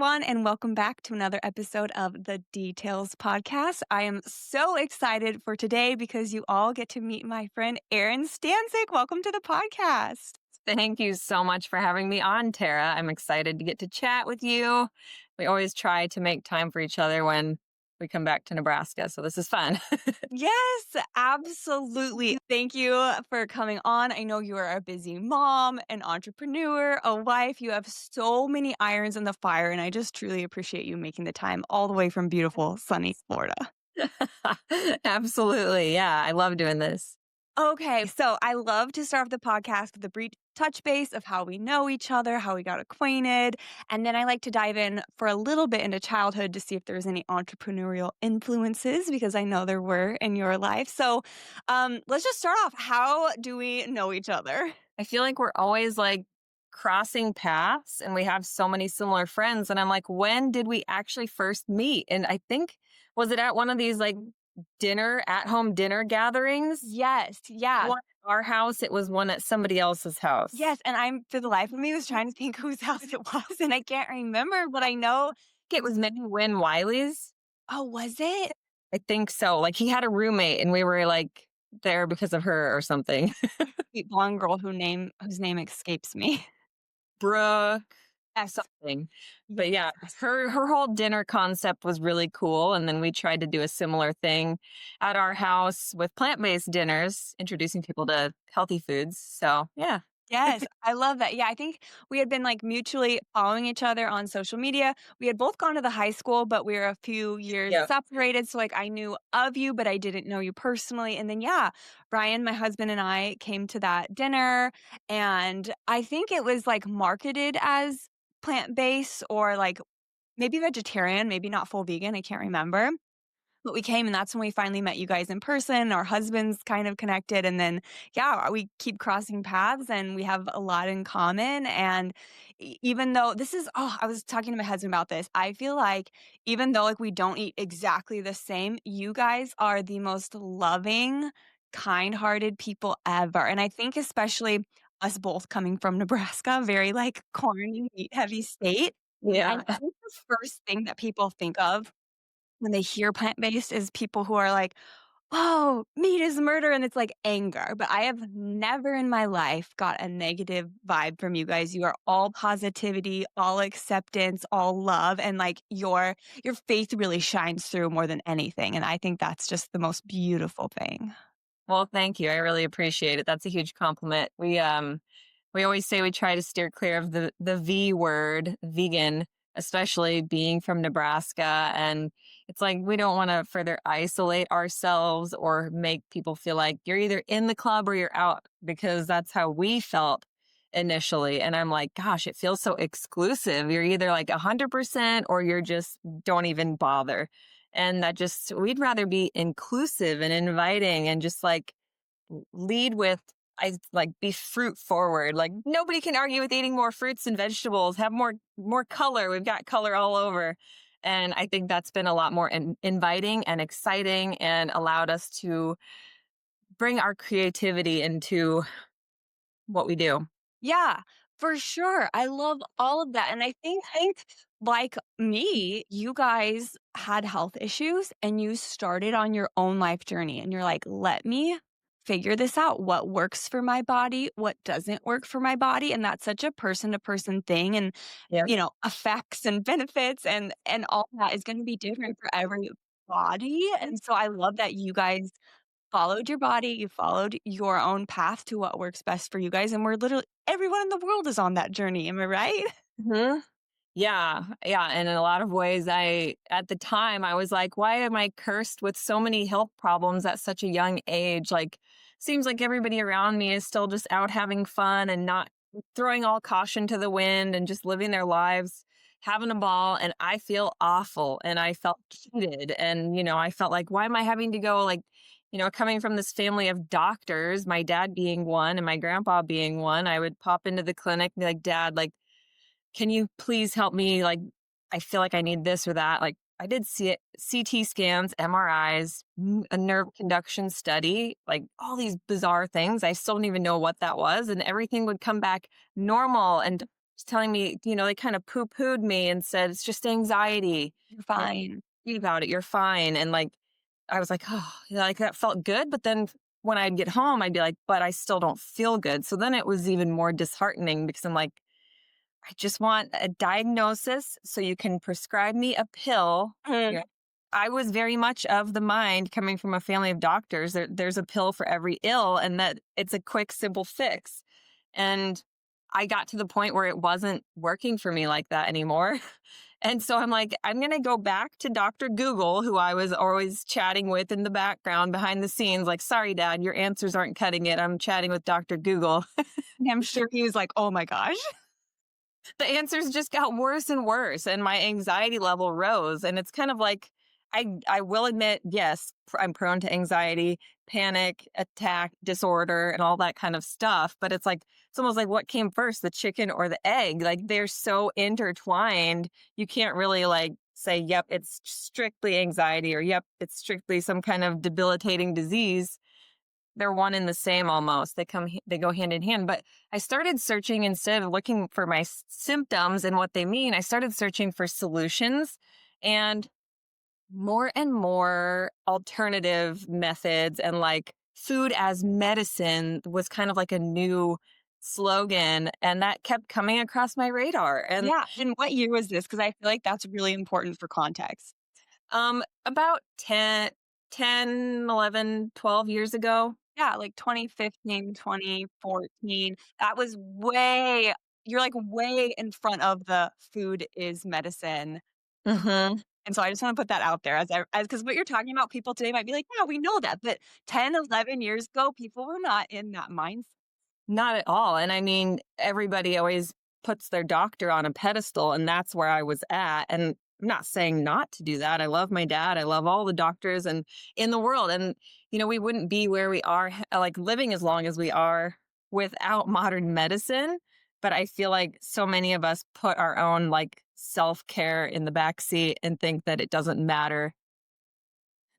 everyone, and welcome back to another episode of the Details Podcast. I am so excited for today because you all get to meet my friend Erin Stanczyk. Welcome to the podcast. Thank you so much for having me on, Tara. I'm excited to get to chat with you. We always try to make time for each other when we come back to Nebraska, so this is fun. Yes, absolutely. Thank you for coming on. I know you are a busy mom, an entrepreneur, a wife. You have so many irons in the fire, and I just truly appreciate you making the time all the way from beautiful, sunny Florida. Absolutely. Yeah, I love doing this. Okay, so I love to start off the podcast with a brief touch base of how we know each other, how we got acquainted, and then I like to dive in for a little bit into childhood to see if there's any entrepreneurial influences because I know there were in your life. So let's just start off. How do we know each other? I feel like we're always like crossing paths and we have so many similar friends. And I'm like, when did we actually first meet? And I think, was it at one of these like at home dinner gatherings? Yes, yeah. One at our house, it was one at somebody else's house. Yes, and I'm for the life of me was trying to think whose house it was, and I can't remember, but I know It was maybe Win Wiley's. oh, was it? I think so. Like he had a roommate and we were like there because of her or something. Sweet blonde girl whose name escapes me. Brooke, Yes. something. But yeah, Yes. her whole dinner concept was really cool. And then we tried to do a similar thing at our house with plant-based dinners, introducing people to healthy foods. So yeah. Yes, I love that. Yeah, I think we had been like mutually following each other on social media. We had both gone to the high school, but we were a few years Yeah. separated. So like I knew of you, but I didn't know you personally. And then yeah, Brian, my husband and I came to that dinner and I think it was like marketed as plant-based or like maybe vegetarian, maybe not full vegan. I can't remember. But we came and that's when we finally met you guys in person. Our husbands kind of connected. And then, yeah, we keep crossing paths and we have a lot in common. And even though I was talking to my husband about this. I feel like even though like we don't eat exactly the same, you guys are the most loving, kind-hearted people ever. And I think especially us both coming from Nebraska, very like corny, meat heavy state. I Yeah. think the first thing that people think of when they hear plant-based is people who are like, "Oh, meat is murder," and it's like anger, but I have never in my life got a negative vibe from you guys. You are all positivity, all acceptance, all love, and like your faith really shines through more than anything, and I think that's just the most beautiful thing. Well, thank you. I really appreciate it. That's a huge compliment. We always say we try to steer clear of the V word, vegan, especially being from Nebraska. And it's like we don't want to further isolate ourselves or make people feel like you're either in the club or you're out, because that's how we felt initially. And I'm like, gosh, it feels so exclusive. You're either like 100% or you're just don't even bother. And we'd rather be inclusive and inviting and just like lead with, I like be fruit forward. Like nobody can argue with eating more fruits and vegetables, have more color. We've got color all over. And I think that's been a lot more inviting and exciting and allowed us to bring our creativity into what we do. Yeah, for sure. I love all of that. And I think like me, you guys had health issues and you started on your own life journey and you're like, let me figure this out. What works for my body? What doesn't work for my body? And that's such a person to person thing. And, Yeah. effects and benefits and all that is going to be different for every body. And so I love that you guys followed your body, you followed your own path to what works best for you guys, and we're literally everyone in the world is on that journey, am I right? Mhm. Yeah. Yeah. And in a lot of ways, at the time, I was like, why am I cursed with so many health problems at such a young age? Like, seems like everybody around me is still just out having fun and not throwing all caution to the wind and just living their lives, having a ball. And I feel awful and I felt cheated. And, I felt like, why am I having to go like, coming from this family of doctors, my dad being one and my grandpa being one, I would pop into the clinic and be like, Dad, like, can you please help me? Like, I feel like I need this or that. Like, I did CT scans, MRIs, a nerve conduction study, like all these bizarre things. I still don't even know what that was. And everything would come back normal. And telling me, they kind of poo-pooed me and said, "It's just anxiety. You're Don't fine. worry about it. You're fine." And like, I was like, oh, like that felt good. But then when I'd get home, I'd be like, but I still don't feel good. So then it was even more disheartening because I'm like, I just want a diagnosis so you can prescribe me a pill. Mm. Yeah. I was very much of the mind coming from a family of doctors. There's a pill for every ill and that it's a quick, simple fix. And I got to the point where it wasn't working for me like that anymore. And so I'm like, I'm going to go back to Dr. Google, who I was always chatting with in the background behind the scenes. Like, sorry, Dad, your answers aren't cutting it. I'm chatting with Dr. Google. And I'm sure he was like, "Oh my gosh." The answers just got worse and worse, and my anxiety level rose. And it's kind of like, I will admit, yes, I'm prone to anxiety, panic, attack disorder, and all that kind of stuff. But it's almost like what came first, the chicken or the egg? Like they're so intertwined. You can't really like say, yep, it's strictly anxiety, or yep, it's strictly some kind of debilitating disease. They're one and the same almost. They go hand in hand. But I started searching, instead of looking for my symptoms and what they mean, I started searching for solutions and more alternative methods, and like food as medicine was kind of like a new slogan, and that kept coming across my radar. And Yeah, and what year was this? Because I feel like that's really important for context. about 11, 12 years ago. Yeah, like 2015, 2014. That was way you're, like, way in front of the food is medicine. Mhm. And so I just wanna put that out there as because what you're talking about, people today might be like, "Yeah, we know that," but 10, 11 years ago, people were not in that mindset. Not at all. And I mean, everybody always puts their doctor on a pedestal, and that's where I was at. And I'm not saying not to do that. I love my dad. I love all the doctors and in the world. And we wouldn't be where we are, like living as long as we are without modern medicine. But I feel like so many of us put our own like self-care in the back seat and think that it doesn't matter.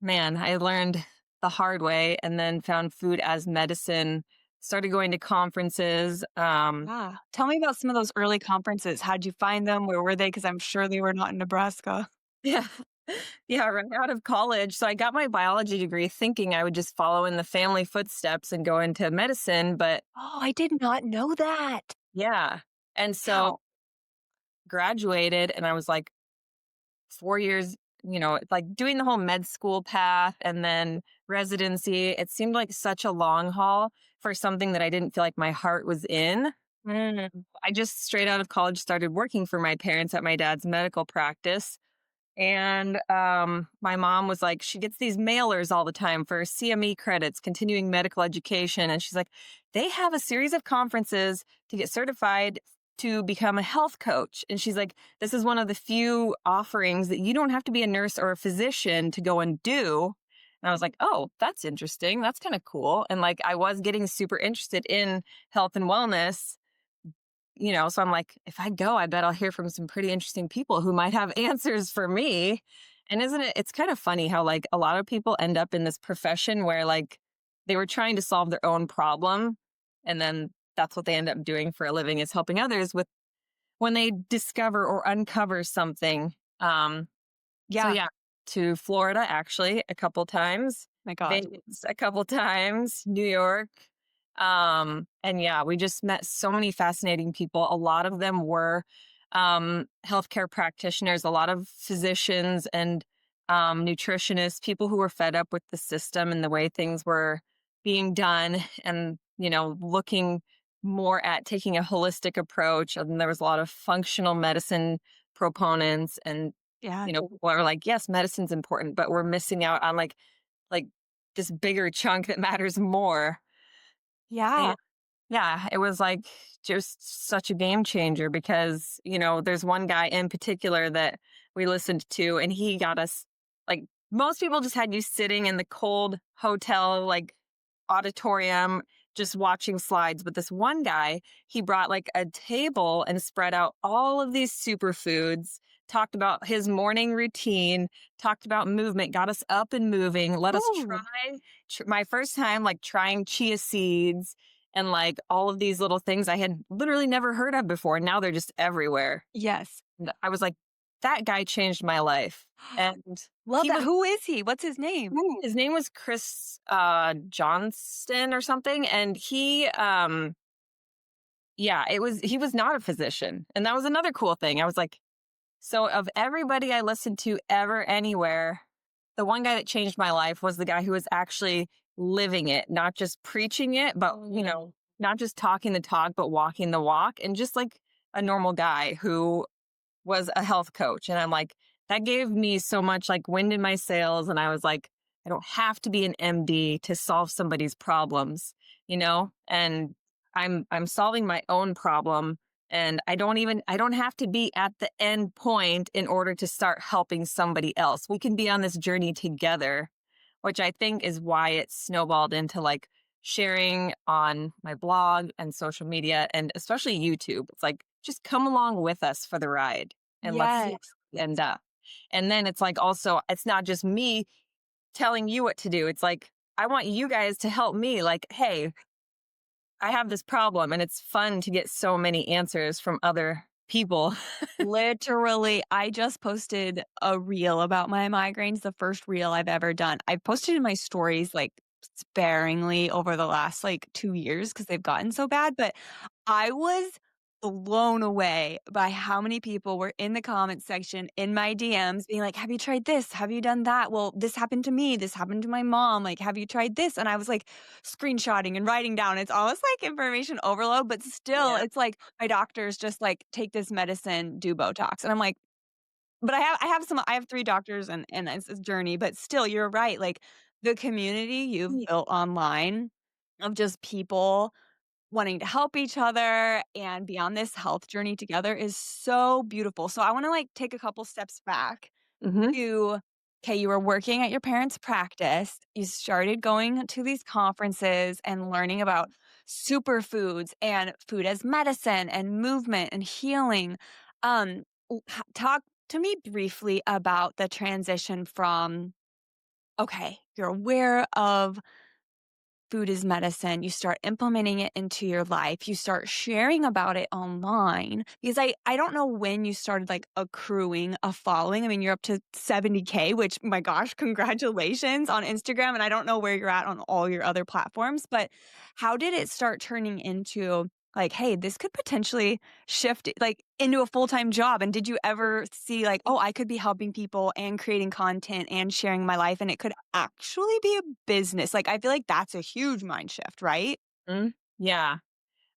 Man, I learned the hard way and then found food as medicine, started going to conferences. Ah, tell me about some of those early conferences. How'd you find them? Where were they? Because 'Cause I'm sure they were not in Nebraska. Yeah. Yeah, right out of college. So I got my biology degree thinking I would just follow in the family footsteps and go into medicine. But Oh, I did not know that. yeah. And so Wow. graduated, and I was like 4 years, like doing the whole med school path and then residency. It seemed like such a long haul for something that I didn't feel like my heart was in. Mm. I just straight out of college started working for my parents at my dad's medical practice. And my mom was like, she gets these mailers all the time for CME credits, continuing medical education. And she's like, they have a series of conferences to get certified to become a health coach. And she's like, this is one of the few offerings that you don't have to be a nurse or a physician to go and do. And I was like, oh, that's interesting. That's kind of cool. And like, I was getting super interested in health and wellness. So I'm like, if I go, I bet I'll hear from some pretty interesting people who might have answers for me. And it's kind of funny how like a lot of people end up in this profession where like they were trying to solve their own problem. And then that's what they end up doing for a living, is helping others with when they discover or uncover something. So Yeah. yeah, to Florida actually a couple times, My gosh. Vegas a couple times, New York. And yeah, we just met so many fascinating people. A lot of them were healthcare practitioners, a lot of physicians and nutritionists, people who were fed up with the system and the way things were being done, and looking more at taking a holistic approach. And there was a lot of functional medicine proponents, and Yeah. people are like, yes, medicine's important, but we're missing out on like this bigger chunk that matters more. Yeah. And yeah, it was like just such a game changer because, there's one guy in particular that we listened to, and he got us like, most people just had you sitting in the cold hotel, like auditorium, just watching slides. But this one guy, he brought like a table and spread out all of these superfoods, talked about his morning routine, talked about movement, got us up and moving, let us Ooh. my first time like trying chia seeds. and like all of these little things I had literally never heard of before. Now they're just everywhere. Yes. And I was like, that guy changed my life. And Love he that. was Who is he? What's his name? his name was Chris Johnston or something. And he was not a physician. And that was another cool thing. I was like, so of everybody I listened to ever anywhere, the one guy that changed my life was the guy who was actually living it, not just preaching it, but not just talking the talk, but walking the walk, and just like a normal guy who was a health coach. And I'm like, that gave me so much like wind in my sails. And I was like, I don't have to be an MD to solve somebody's problems, and I'm solving my own problem. And I don't have to be at the end point in order to start helping somebody else. We can be on this journey together, which I think is why it snowballed into like sharing on my blog and social media and especially YouTube. It's like, just come along with us for the ride and let's see Yes. where we end up. And then it's like, also, it's not just me telling you what to do. It's like, I want you guys to help me. Like, hey, I have this problem, and it's fun to get so many answers from other people. Literally, I just posted a reel about my migraines, the first reel I've ever done. I posted in my stories like sparingly over the last like 2 years because they've gotten so bad, but I was blown away by how many people were in the comment section in my DMs being like, "Have you tried this? Have you done that? Well, this happened to me. This happened to my mom. Like, have you tried this?" And I was like screenshotting and writing down. It's almost like information overload, but still, Yeah. it's like my doctor's just like, "Take this medicine, do Botox." And I'm like, but I have 3 doctors and it's a journey, but still, you're right. Like the community you've built online of just people wanting to help each other and be on this health journey together is so beautiful. So I wanna, like, take a couple steps back Hmm. to, okay, you were working at your parents' practice, you started going to these conferences and learning about superfoods and food as medicine and movement and healing. Talk to me briefly about the transition from, okay, you're aware of food is medicine. You start implementing it into your life. You start sharing about it online because I don't know when you started like accruing a following. I mean, you're up to 70K, which my gosh, congratulations on Instagram. And I don't know where you're at on all your other platforms, but how did it start turning into like, hey, this could potentially shift like into a full-time job? And did you ever see like, oh, I could be helping people and creating content and sharing my life and it could actually be a business? Like, I feel like that's a huge mind shift, right? Yeah.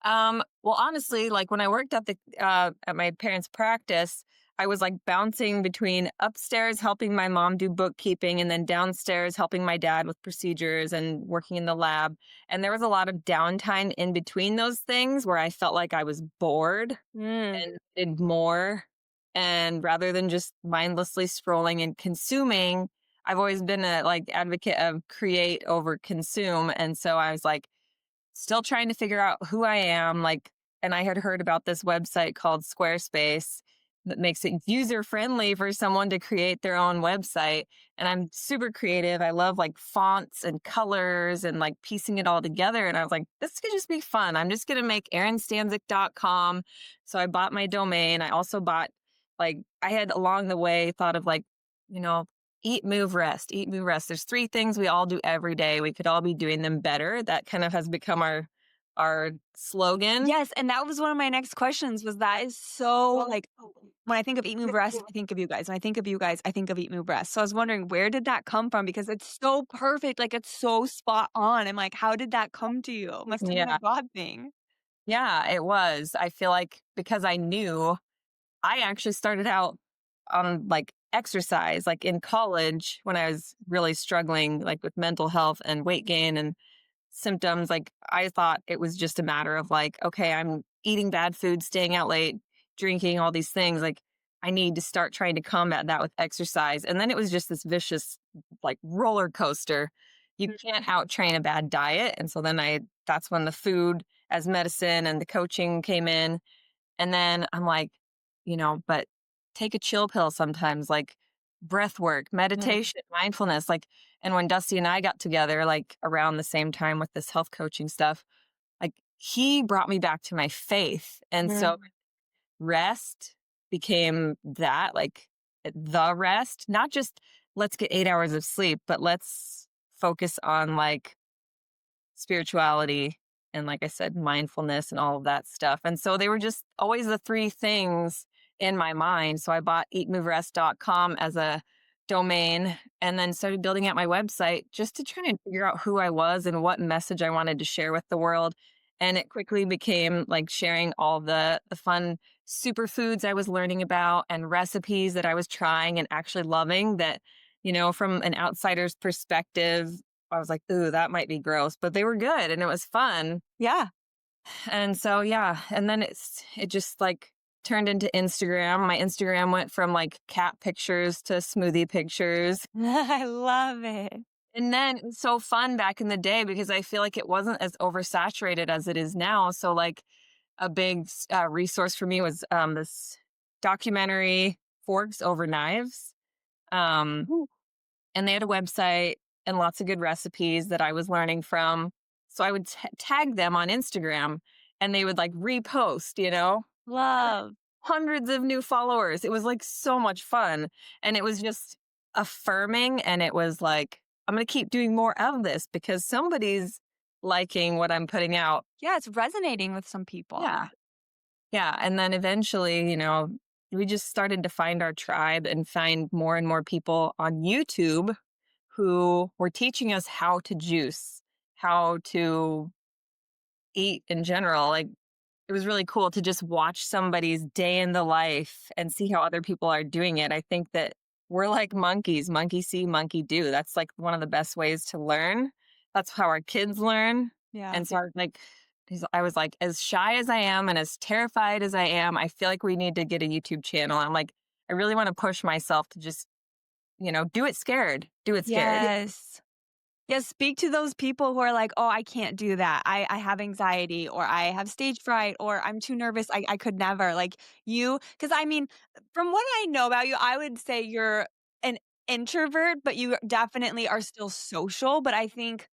Well, honestly, like when I worked at my parents' practice, I was like bouncing between upstairs helping my mom do bookkeeping and then downstairs helping my dad with procedures and working in the lab. And there was a lot of downtime in between those things where I felt like I was bored Mm. and did more. And rather than just mindlessly scrolling and consuming, I've always been a like advocate of create over consume. And so I was like, still trying to figure out who I am. Like, and I had heard about this website called Squarespace that makes it user friendly for someone to create their own website. And I'm super creative. I love like fonts and colors and like piecing it all together. And I was like, this could just be fun. I'm just going to make erinstanczyk.com. So I bought my domain. I also bought like, I had along the way thought of like, you know, eat, move, rest, eat, move, rest. There's 3 things we all do every day. We could all be doing them better. That kind of has become our slogan. Yes, and that was one of my next questions was that is so like when I think of Eat, Move, Rest, I think of you guys. When I think of you guys, I think of Eat, Move, Rest. So I was wondering where did that come from? Because it's so perfect, like it's so spot on. I'm like, how did that come to you? It must have been a Yeah. God thing. Yeah, it was. I feel like because I knew I actually started out on like exercise, like in college when I was really struggling like with mental health and weight gain and symptoms. Like I thought it was just a matter of like, okay, I'm eating bad food, staying out late, drinking, all these things. Like I need to start trying to combat that with exercise. And then it was just this vicious like roller coaster. You can't out train a bad diet. And so then that's when the food as medicine and the coaching came in. And then I'm like, but take a chill pill sometimes, like breath work, Mhm. meditation, mindfulness. Like, and when Dusty and I got together, like around the same time with this health coaching stuff, like he brought me back to my faith. And so rest became that, like the rest, not just let's get 8 hours of sleep, but let's focus on like spirituality and, like I said, mindfulness and all of that stuff. And so they were just always the three things in my mind. So I bought eatmoverest.com as a domain and then started building out my website just to try and figure out who I was and what message I wanted to share with the world. And it quickly became like sharing all the fun superfoods I was learning about and recipes that I was trying and actually loving that, from an outsider's perspective, I was like, "Ooh, that might be gross," but they were good and it was fun. Yeah. And so, yeah, and then it just like turned into Instagram. My Instagram went from like cat pictures to smoothie pictures. I love it. And then it was so fun back in the day because I feel like it wasn't as oversaturated as it is now. So like a big resource for me was this documentary, Forks Over Knives. Um, Ooh, and they had a website and lots of good recipes that I was learning from. So I would tag them on Instagram and they would like repost, love. hundreds of new followers. It was like so much fun. And it was just affirming. And it was like, I'm going to keep doing more of this because somebody's liking what I'm putting out. Yeah, it's resonating with some people. Yeah. Yeah. And then eventually, we just started to find our tribe and find more and more people on YouTube who were teaching us how to juice, how to eat in general. Like it was really cool to just watch somebody's day in the life and see how other people are doing it. I think that we're like monkeys, monkey see, monkey do. That's like one of the best ways to learn. That's how our kids learn. Yeah. And so I was like, as shy as I am and as terrified as I am, I feel like we need to get a YouTube channel. I'm like, I really want to push myself to just, do it scared. Do it scared. Yes. Yes, speak to those people who are like, "Oh, I can't do that. I have anxiety or I have stage fright or I'm too nervous. I could never." Like because I mean, from what I know about you, I would say you're an introvert, but you definitely are still social. But I think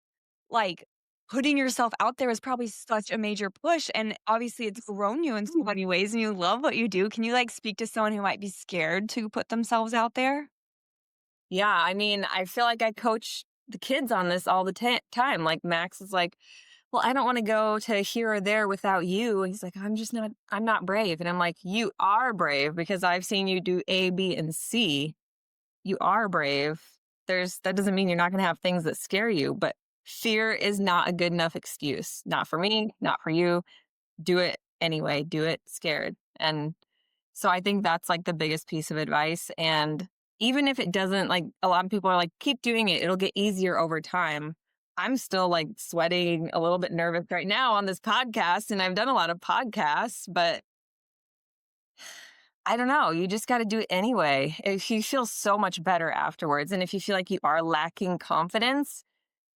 like putting yourself out there is probably such a major push. And obviously it's grown you in so many ways and you love what you do. Can you like speak to someone who might be scared to put themselves out there? Yeah, I mean, I feel like I coach the kids on this all the time. Like Max is like, "Well, I don't want to go to here or there without you." And he's like, I'm not brave." And I'm like, "You are brave because I've seen you do A, B, and C. You are brave. That doesn't mean you're not going to have things that scare you, but fear is not a good enough excuse. Not for me, not for you. Do it anyway. Do it scared." And so I think that's like the biggest piece of advice. And even if it doesn't, like a lot of people are like, keep doing it, it'll get easier over time. I'm still like sweating a little bit nervous right now on this podcast. And I've done a lot of podcasts, but I don't know. You just got to do it anyway. If you feel so much better afterwards, and if you feel like you are lacking confidence,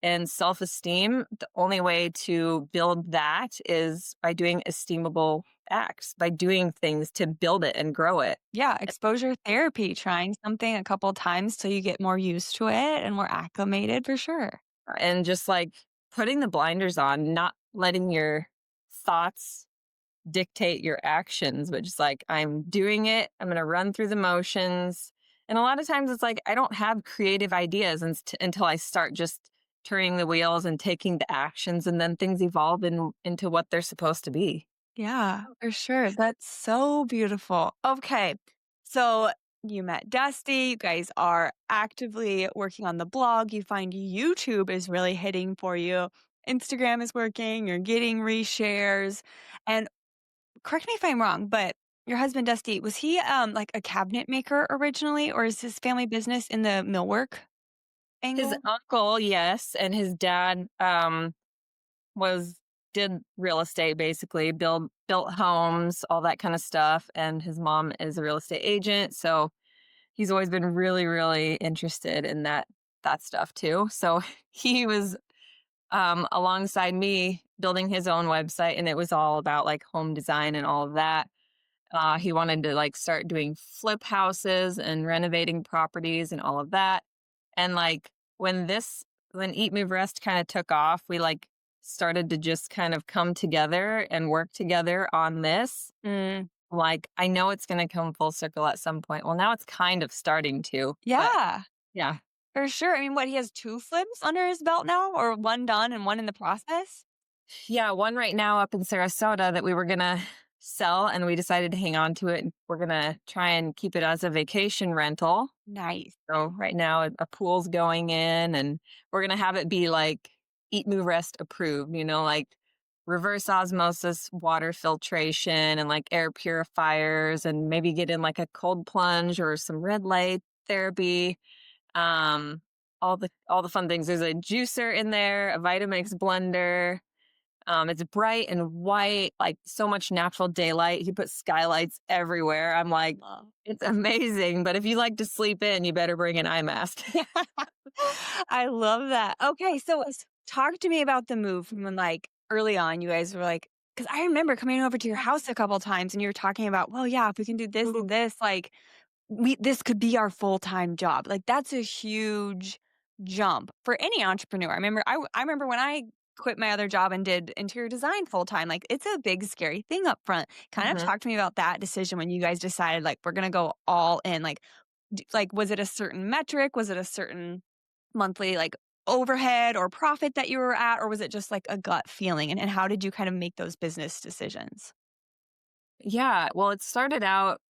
and self esteem, the only way to build that is by doing esteemable acts, by doing things to build it and grow it. Yeah, exposure therapy, trying something a couple times till you get more used to it and more acclimated for sure. And just like putting the blinders on, not letting your thoughts dictate your actions, but just like, I'm doing it, I'm going to run through the motions. And a lot of times it's like, I don't have creative ideas until I start just turning the wheels and taking the actions, and then things evolve into what they're supposed to be. Yeah, for sure. That's so beautiful. Okay. So you met Dusty. You guys are actively working on the blog. You find YouTube is really hitting for you. Instagram is working. You're getting reshares. And correct me if I'm wrong, but your husband Dusty, was he like a cabinet maker originally, or is his family business in the millwork His angle? uncle, yes, and his dad was did real estate, basically built homes, all that kind of stuff, and his mom is a real estate agent, so he's always been really, really interested in that stuff too. So he was alongside me building his own website, and it was all about like home design and all of that. He wanted to like start doing flip houses and renovating properties and all of that. And like when Eat Move Rest kind of took off, we like started to just kind of come together and work together on this, Mm, like, I know it's gonna come full circle at some point. Well, now it's kind of starting to, but yeah, yeah. for sure. I mean, what, he has 2 flips under his belt now, or 1 done and 1 in the process? Yeah, one right now up in Sarasota that we were gonna sell, and we decided to hang on to it, and we're gonna try and keep it as a vacation rental. Nice. So right now a pool's going in, and we're gonna have it be like Eat, Move, Rest approved, like reverse osmosis water filtration and like air purifiers, and maybe get in like a cold plunge or some red light therapy. Um, all the fun things. There's a juicer in there, a Vitamix blender. It's bright and white, like so much natural daylight. He puts skylights everywhere. I'm like, Love. it's amazing. But if you like to sleep in, you better bring an eye mask. I love that. Okay, so talk to me about the move from when, like, early on you guys were like, because I remember coming over to your house a couple times and you were talking about, well, yeah, if we can do this and this, like, this could be our full-time job. Like, that's a huge jump for any entrepreneur. I remember when I quit my other job and did interior design full-time, like, it's a big scary thing up front. Kind of Mhm. talk to me about that decision when you guys decided, like, we're gonna go all in. Like, was it a certain metric? Was it a certain monthly, like, overhead or profit that you were at, or was it just, like, a gut feeling? And how did you kind of make those business decisions? Yeah. Well, it started out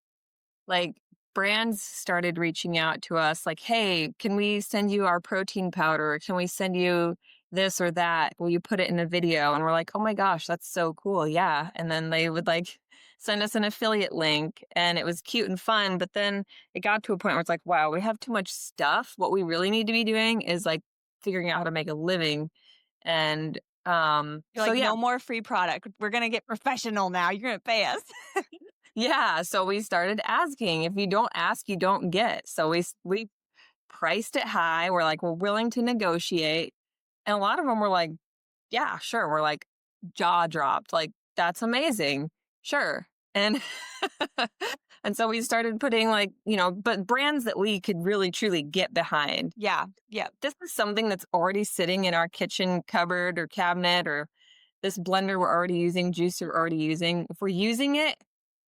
like brands started reaching out to us like, hey, can we send you our protein powder? Can we send you this or that? Will you put it in a video? And we're like, oh my gosh, that's so cool. Yeah. And then they would like send us an affiliate link, and it was cute and fun. But then it got to a point where it's like, wow, we have too much stuff. What we really need to be doing is like figuring out how to make a living. And You're so like, yeah, "No more free product. We're gonna get professional now. You're gonna pay us." yeah. So we started asking. If you don't ask, you don't get. So we priced it high. We're like, we're willing to negotiate. And a lot of them were like, yeah, sure. We're like, jaw dropped. Like, that's amazing. Sure. And and so we started putting like, but brands that we could really truly get behind. Yeah, yeah, This is something that's already sitting in our kitchen cupboard or cabinet, or this blender we're already using, juicer we're already using. If we're using it,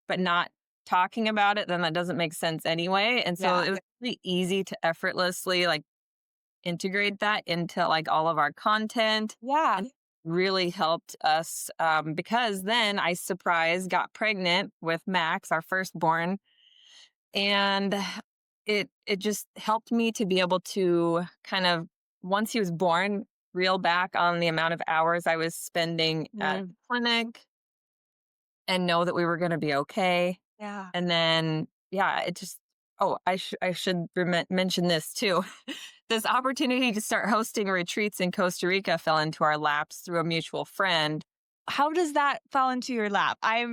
but not talking about it, then that doesn't make sense anyway. And so yeah, it was really easy to effortlessly like integrate that into like all of our content, yeah. and it really helped us because then I surprised got pregnant with Max, our firstborn, and it just helped me to be able to kind of, once he was born, reel back on the amount of hours I was spending at Mm, the clinic and know that we were going to be okay. yeah. And then, yeah, it just, oh, I should mention this too. This opportunity to start hosting retreats in Costa Rica fell into our laps through a mutual friend. How does that fall into your lap? I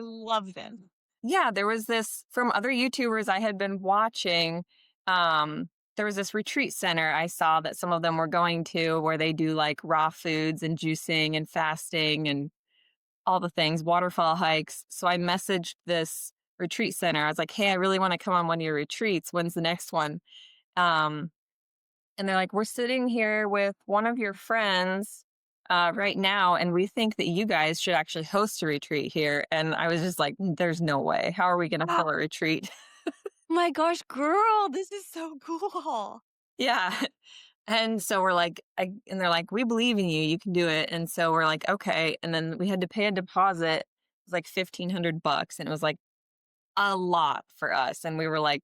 love them. Yeah, there was this from other YouTubers I had been watching. There was this retreat center I saw that some of them were going to, where they do like raw foods and juicing and fasting and all the things, waterfall hikes. So I messaged this retreat center. I was like, hey, I really want to come on one of your retreats. When's the next one? Um, and they're like, we're sitting here with one of your friends right now, and we think that you guys should actually host a retreat here. And I was just like, there's no way. How are we going to Ah, fill a retreat? my gosh, girl, this is so cool. Yeah. And so we're like, and they're like, we believe in you. You can do it. And so we're like, okay. And then we had to pay a deposit. It was like $1,500, and it was like a lot for us. And we were like,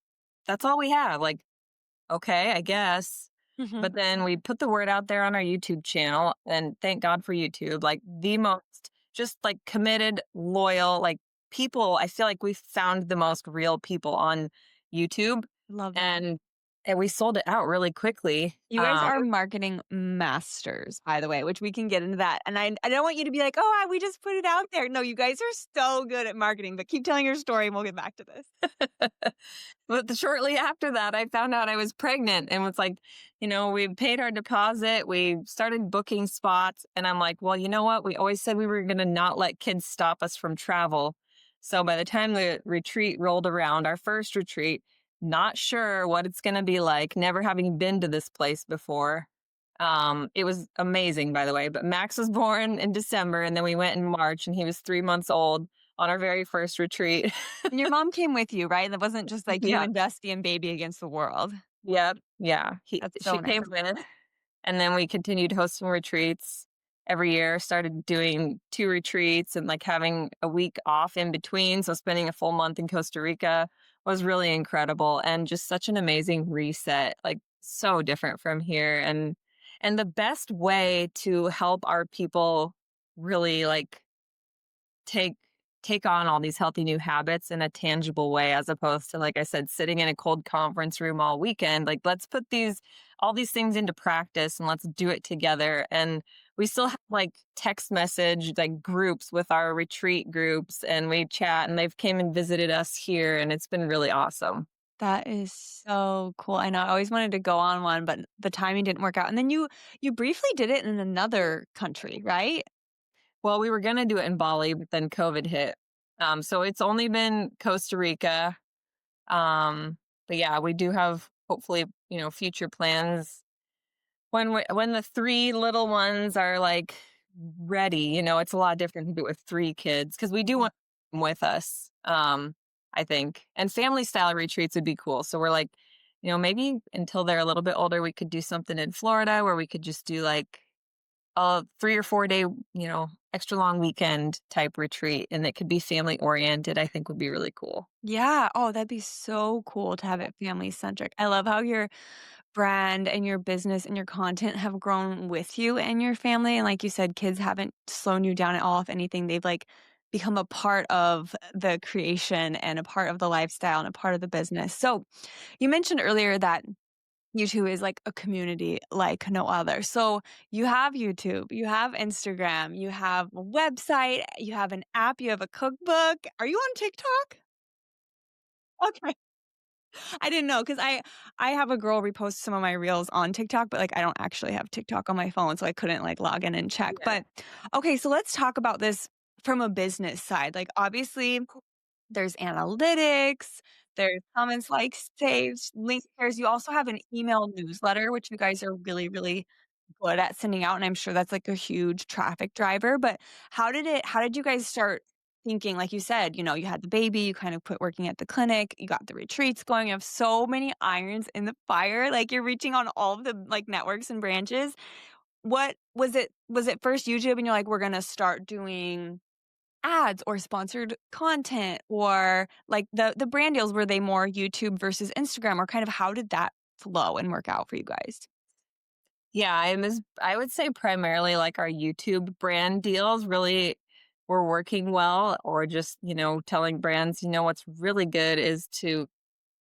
that's all we have. Like, okay, I guess. Mhm. But then we put the word out there on our YouTube channel, and thank God for YouTube. Like the most just like committed, loyal, like people. I feel like we found the most real people on YouTube, Love that. and we sold it out really quickly. You guys are marketing masters, by the way, which we can get into that. And I don't want you to be like, "Oh, we just put it out there." No, you guys are so good at marketing, but keep telling your story and we'll get back to this. But shortly after that, I found out I was pregnant, and was like, we paid our deposit, we started booking spots, and I'm like, well, you know what? We always said we were going to not let kids stop us from travel. So by the time the retreat rolled around, our first retreat, not sure what it's going to be like, never having been to this place before. It was amazing, by the way, but Max was born in December, and then we went in March, and he was 3 months old on our very first retreat. And your mom came with you, right? That wasn't just like you Yeah. and Dusty and baby against the world. Yep. Yeah. That's so She nice. came with, and then we continued hosting retreats every year, started doing 2 retreats and, like, having a week off in between, so spending a full month in Costa Rica was really incredible and just such an amazing reset, like, so different from here, and the best way to help our people really, like, take take on all these healthy new habits in a tangible way as opposed to, like I said, sitting in a cold conference room all weekend. Like, let's put these all these things into practice and let's do it together. And we still have like text message like groups with our retreat groups, and we chat, and they've came and visited us here, and it's been really awesome. That is so cool. I know I always wanted to go on one, but the timing didn't work out. And then you briefly did it in another country, right? Well, we were going to do it in Bali, but then COVID hit. So it's only been Costa Rica. Um, but yeah, we do have hopefully, future plans when the 3 little ones are, like, ready. It's a lot different to do it with 3 kids because we do Yeah. want them with us, I think, and family style retreats would be cool, so we're like, maybe until they're a little bit older, we could do something in Florida where we could just do, like, a 3 or 4 day, extra long weekend type retreat, and it could be family oriented, I think would be really cool. Yeah. Oh, that'd be so cool to have it family centric. I love how your brand and your business and your content have grown with you and your family. And like you said, kids haven't slowed you down at all. If anything, they've like become a part of the creation and a part of the lifestyle and a part of the business. So you mentioned earlier that YouTube is like a community like no other. So you have YouTube, you have Instagram, you have a website, you have an app, you have a cookbook. Are you on TikTok? Okay. I didn't know because I have a girl repost some of my reels on TikTok, but like I don't actually have TikTok on my phone, so I couldn't like log in and check. Yeah. But okay, so let's talk about this from a business side. Like obviously there's analytics, there's comments, likes, saves, link shares. You also have an email newsletter, which you guys are really, really good at sending out, and I'm sure that's like a huge traffic driver. But how did you guys start thinking, like you said, you had the baby, you kind of quit working at the clinic, you got the retreats going, you have so many irons in the fire, like you're reaching on all of the like networks and branches. What was it first YouTube and you're like, we're gonna start doing ads or sponsored content or like the brand deals, were they more YouTube versus Instagram or kind of how did that flow and work out for you guys? Yeah, I would say primarily like our YouTube brand deals really were working well, or just, telling brands, what's really good is to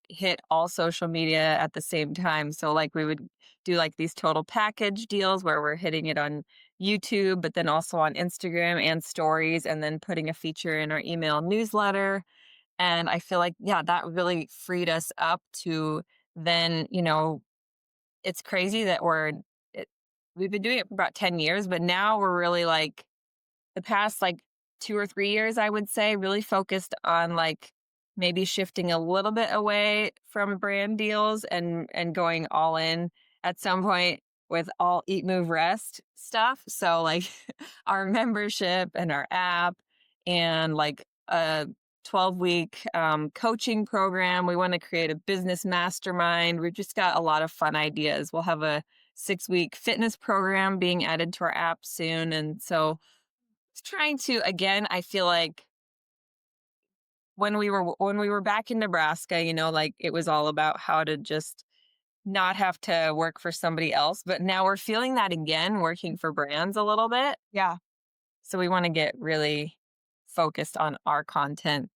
hit all social media at the same time. So like we would do like these total package deals where we're hitting it on YouTube, but then also on Instagram and stories, and then putting a feature in our email newsletter. And I feel like, yeah, that really freed us up to then, it's crazy that it, we've been doing it for about 10 years, but now we're really like the past like 2 or 3 years, I would say, really focused on like maybe shifting a little bit away from brand deals and going all in at some point with all eat, move, rest stuff. So like our membership and our app and like a 12-week coaching program. We want to create a business mastermind. We've just got a lot of fun ideas. We'll have a 6-week fitness program being added to our app soon. And so trying to, again, I feel like when we were back in Nebraska, like it was all about how to just not have to work for somebody else, but now we're feeling that again working for brands a little bit. Yeah. So we want to get really focused on our content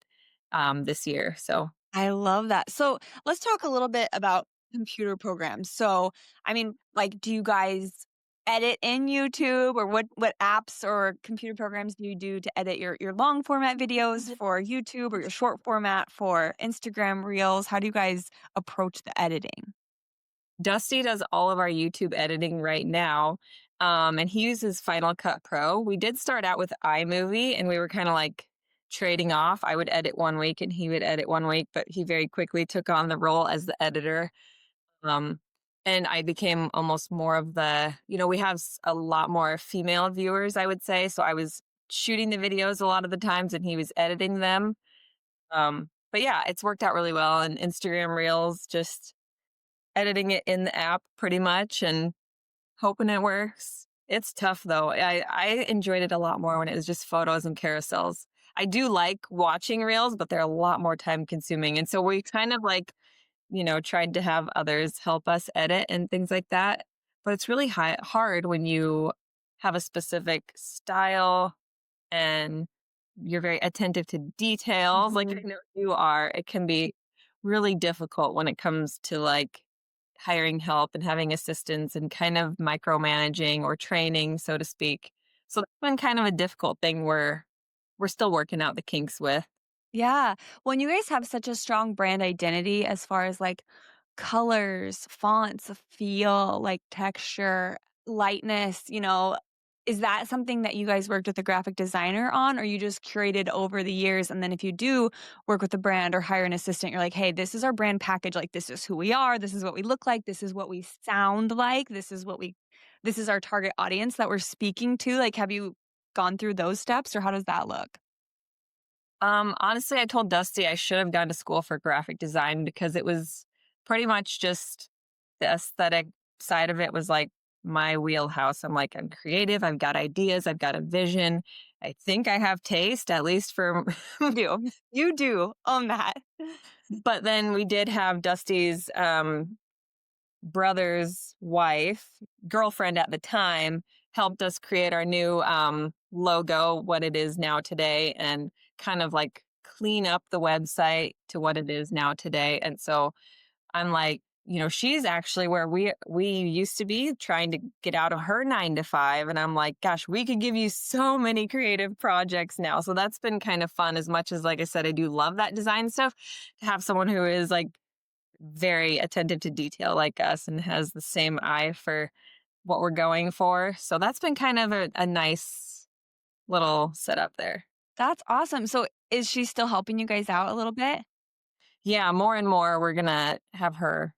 this year. So I love that. So let's talk a little bit about computer programs. So, I mean, like, do you guys edit in YouTube or what apps or computer programs do you do to edit your long format videos for YouTube or your short format for Instagram Reels? How do you guys approach the editing? Dusty does all of our YouTube editing right now. And he uses Final Cut Pro. We did start out with iMovie, and we were kind of like trading off. I would edit one week and he would edit one week, but he very quickly took on the role as the editor. Um, And I became almost more of the, we have a lot more female viewers, I would say. So I was shooting the videos a lot of the times and he was editing them. But yeah, it's worked out really well. And Instagram Reels, just editing it in the app pretty much and hoping it works. It's tough though. I enjoyed it a lot more when it was just photos and carousels. I do like watching reels, but they're a lot more time consuming. And so we kind of like, tried to have others help us edit and things like that. But it's really hard when you have a specific style and you're very attentive to details, like I Mhm. know you are. It can be really difficult when it comes to like hiring help and having assistants and kind of micromanaging or training, so to speak. So that's been kind of a difficult thing where we're still working out the kinks with. Yeah. When you guys have such a strong brand identity as far as like colors, fonts, feel, like texture, lightness, is that something that you guys worked with a graphic designer on, or you just curated over the years? And then if you do work with a brand or hire an assistant, you're like, hey, this is our brand package. Like, this is who we are. This is what we look like. This is what we sound like. This is our target audience that we're speaking to. Like, have you gone through those steps or how does that look? Honestly, I told Dusty I should have gone to school for graphic design because it was pretty much just the aesthetic side of it was like my wheelhouse. I'm like, I'm creative, I've got ideas, I've got a vision. I think I have taste, at least for Do. You do own that. but then we did have Dusty's brother's wife, girlfriend at the time, helped us create our new logo, what it is now today, and kind of like clean up the website to what it is now today. And so I'm like, she's actually where we used to be trying to get out of her 9 to 5. And I'm like, gosh, we could give you so many creative projects now. So that's been kind of fun as much as, like I said, I do love that design stuff to have someone who is like very attentive to detail like us and has the same eye for what we're going for. So that's been kind of a nice little setup there. That's awesome. So is she still helping you guys out a little bit? Yeah, more and more we're gonna have her,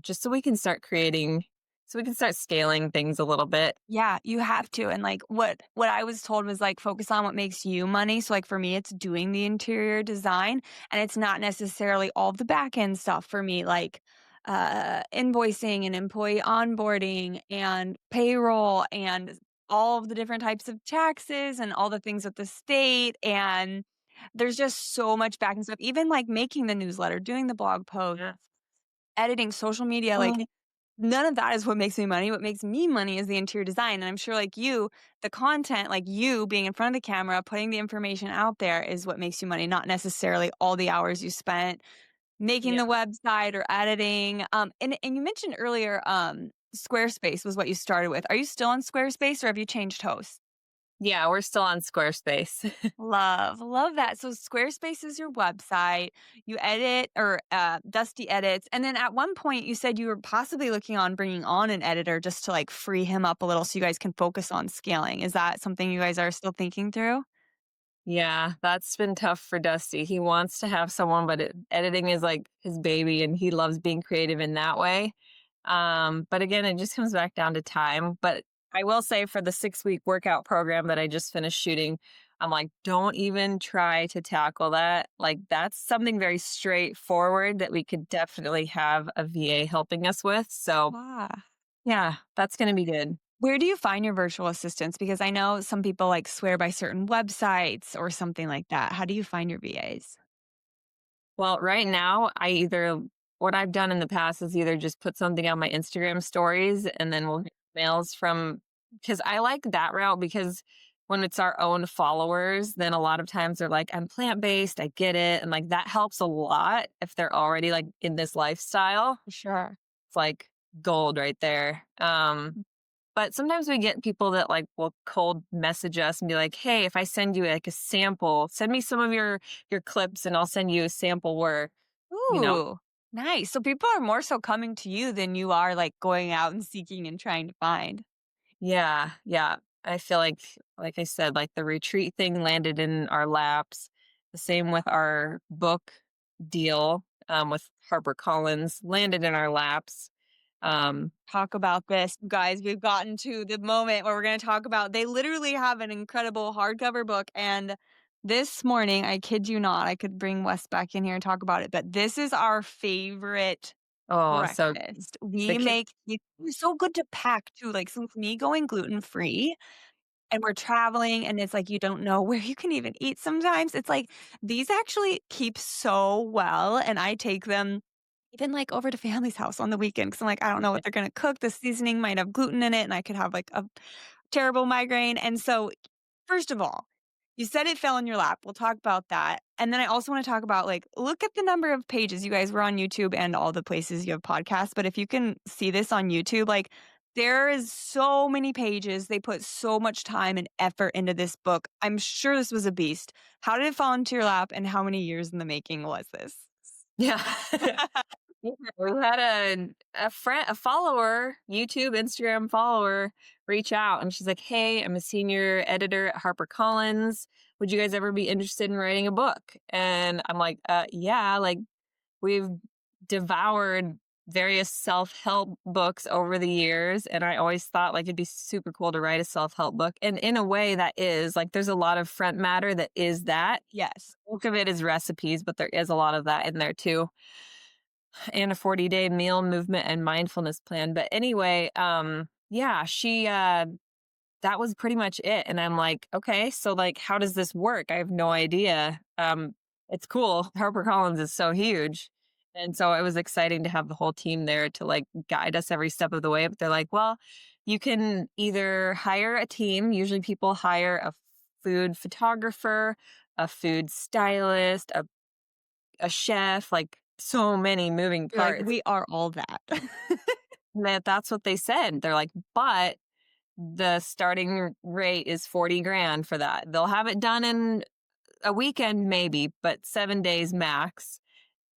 just so we can start creating, so we can start scaling things a little bit. Yeah, you have to. And like what I was told was like focus on what makes you money. So like for me, it's doing the interior design and it's not necessarily all the back end stuff for me, like invoicing and employee onboarding and payroll and all of the different types of taxes and all the things with the state. And there's just so much back end stuff, even like making the newsletter, doing the blog post, Yeah. editing social media, like none of that is what makes me money. What makes me money is the interior design. And I'm sure like you, the content, like you being in front of the camera, putting the information out there is what makes you money, not necessarily all the hours you spent making Yeah. the website or editing. And you mentioned earlier, Squarespace was what you started with. Are you still on Squarespace or have you changed hosts? Yeah, we're still on Squarespace. Love that. So Squarespace is your website. You edit or Dusty edits. And then at one point you said you were possibly looking on bringing on an editor just to like free him up a little so you guys can focus on scaling. Is that something you guys are still thinking through? Yeah, that's been tough for Dusty. He wants to have someone, but editing is like his baby and he loves being creative in that way. But again, it just comes back down to time. But I will say for the 6 week workout program that I just finished shooting, I'm like, don't even try to tackle that. Like, that's something very straightforward that we could definitely have a VA helping us with. So, Ah. yeah, that's going to be good. Where do you find your virtual assistants? Because I know some people like swear by certain websites or something like that. How do you find your VAs? Well, right now, what I've done in the past is either just put something on my Instagram stories and then we'll get mails from, because I like that route because when it's our own followers, then a lot of times they're like, I'm plant based, I get it. And like that helps a lot if they're already like in this lifestyle. For sure. It's like gold right there. But sometimes we get people that like will cold message us and be like, "Hey, if I send you like a sample, send me some of your clips and I'll send you a sample where, you know." Ooh, nice. So people are more so coming to you than you are like going out and seeking and trying to find. Yeah, yeah. I feel like I said, like the retreat thing landed in our laps. The same with our book deal with Harper Collins landed in our laps. Talk about this, you guys. We've gotten to the moment where we're going to talk about they literally have an incredible hardcover book. And this morning, I kid you not, I could bring Wes back in here and talk about it, but this is our favorite Oh, so breakfast. the We ki make it's so good to pack too. Like, since me going gluten free and we're traveling, and it's like you don't know where you can even eat sometimes. It's like these actually keep so well, and I take them even, like, over to family's house on the weekend because 'cause I'm like, "I don't know what they're gonna cook. The seasoning might have gluten in it, and I could have, like, a terrible migraine." And so, first of all, you said it fell in your lap. We'll talk about that. And then I also wanna talk about, like, look at the number of pages. You guys were on YouTube and all the places you have podcasts, but if you can see this on YouTube, like, there is so many pages. They put so much time and effort into this book. I'm sure this was a beast. How did it fall into your lap, and how many years in the making was this? Yeah. Yeah, we had a follower, YouTube, Instagram follower reach out, and she's like, "Hey, I'm a senior editor at Harper Collins. Would you guys ever be interested in writing a book?" And I'm like, yeah, like we've devoured various self-help books over the years, and I always thought like it'd be super cool to write a self-help book. And in a way that is like there's a lot of front matter that is that. Yes. Bulk of it is recipes, but there is a lot of that in there too. And a 40-day meal movement and mindfulness plan. But anyway, yeah, she that was pretty much it. And I'm like, okay, so like how does this work? I have no idea. It's cool. Harper Collins is so huge. And so it was exciting to have the whole team there to like guide us every step of the way. But they're like, well, you can either hire a team, usually people hire a food photographer, a food stylist, a chef, like so many moving You're like, parts. "We are all that." That's what they said. They're like, but the starting rate is 40 grand for that. They'll have it done in a weekend, maybe, but 7 days max.